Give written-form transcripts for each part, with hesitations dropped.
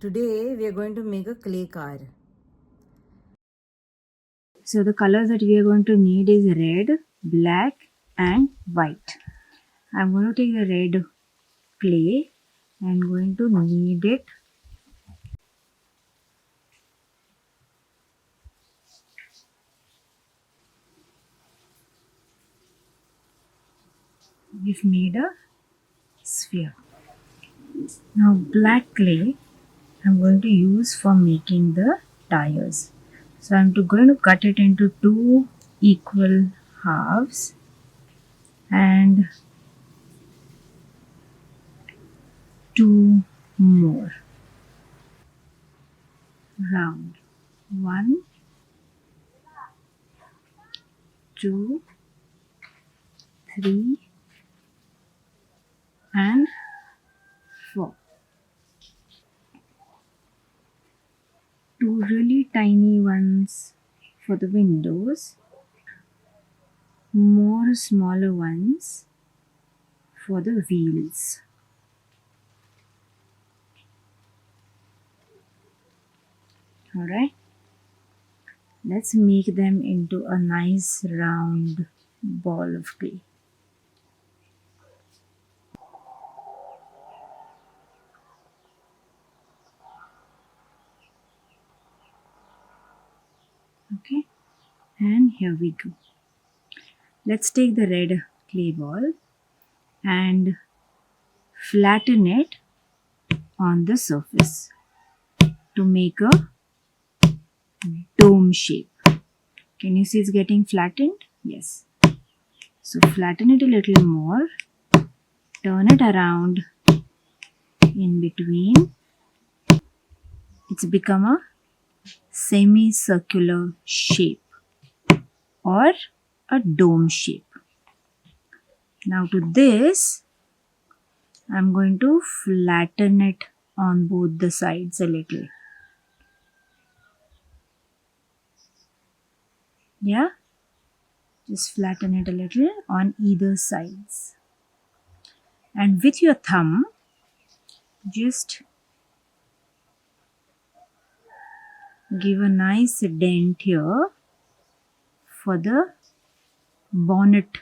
Today we are going to make a clay car. So the colors that we are going to need is red, black and white. I'm going to take the red clay and going to knead it. We've made a sphere. Now black clay I'm going to use for making the tires. So I'm going to cut it into two equal halves and two more round. 1, 2, 3 and 4. Two really tiny ones for the windows, more smaller ones for the wheels. Alright, let's make them into a nice round ball of clay. Okay, and here we go. Let's take the red clay ball and flatten it on the surface to make a dome shape. Can you see it's getting flattened? Yes. So flatten it a little more, turn it around in between. It's become a semicircular shape or a dome shape. Now to this, I'm going to flatten it on both the sides a little. Yeah, just flatten it a little on either sides. And with your thumb, just give a nice dent here for the bonnet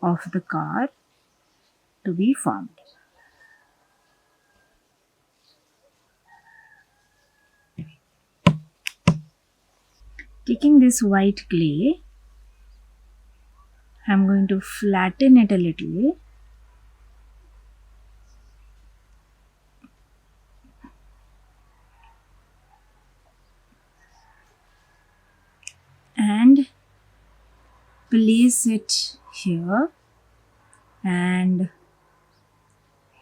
of the car to be formed. Taking this white clay, I'm going to flatten it a little and place it here and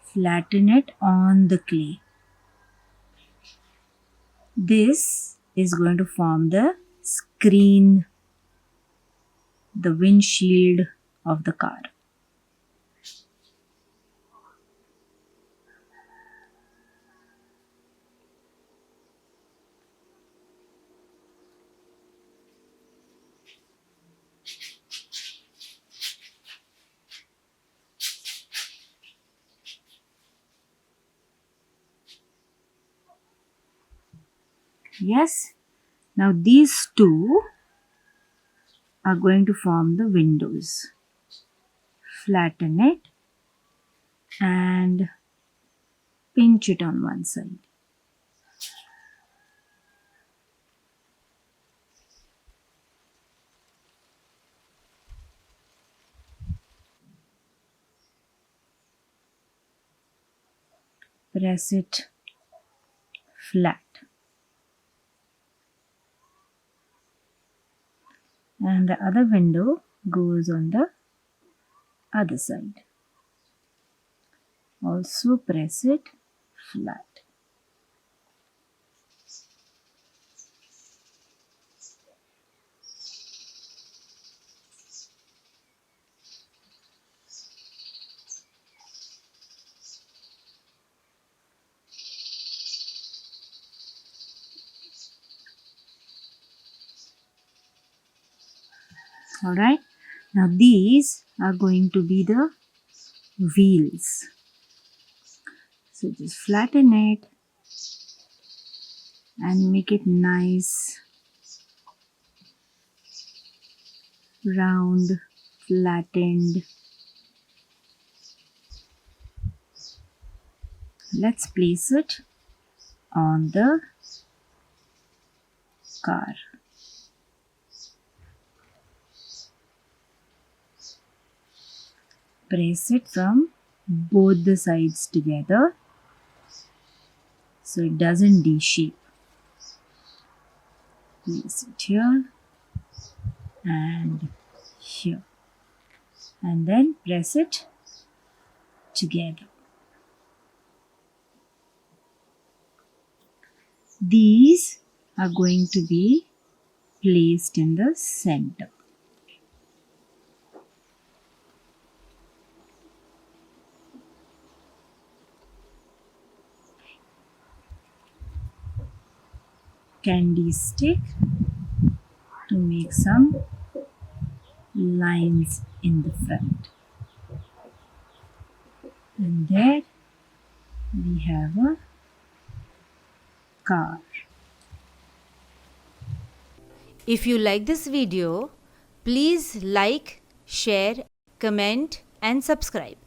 flatten it on the clay. This is going to form the screen, the windshield of the car. Yes, now these two are going to form the windows. Flatten it and pinch it on one side. Press it flat. And the other window goes on the other side. Also press it flat. Alright, now these are going to be the wheels. So just flatten it and make it nice, round, flattened. Let's place it on the car. Press it from both the sides together so it doesn't de-shape. Place it here and here, and then press it together. These are going to be placed in the center. Candy stick to make some lines in the front. And there we have a car. If you like this video, please like, share, comment and subscribe.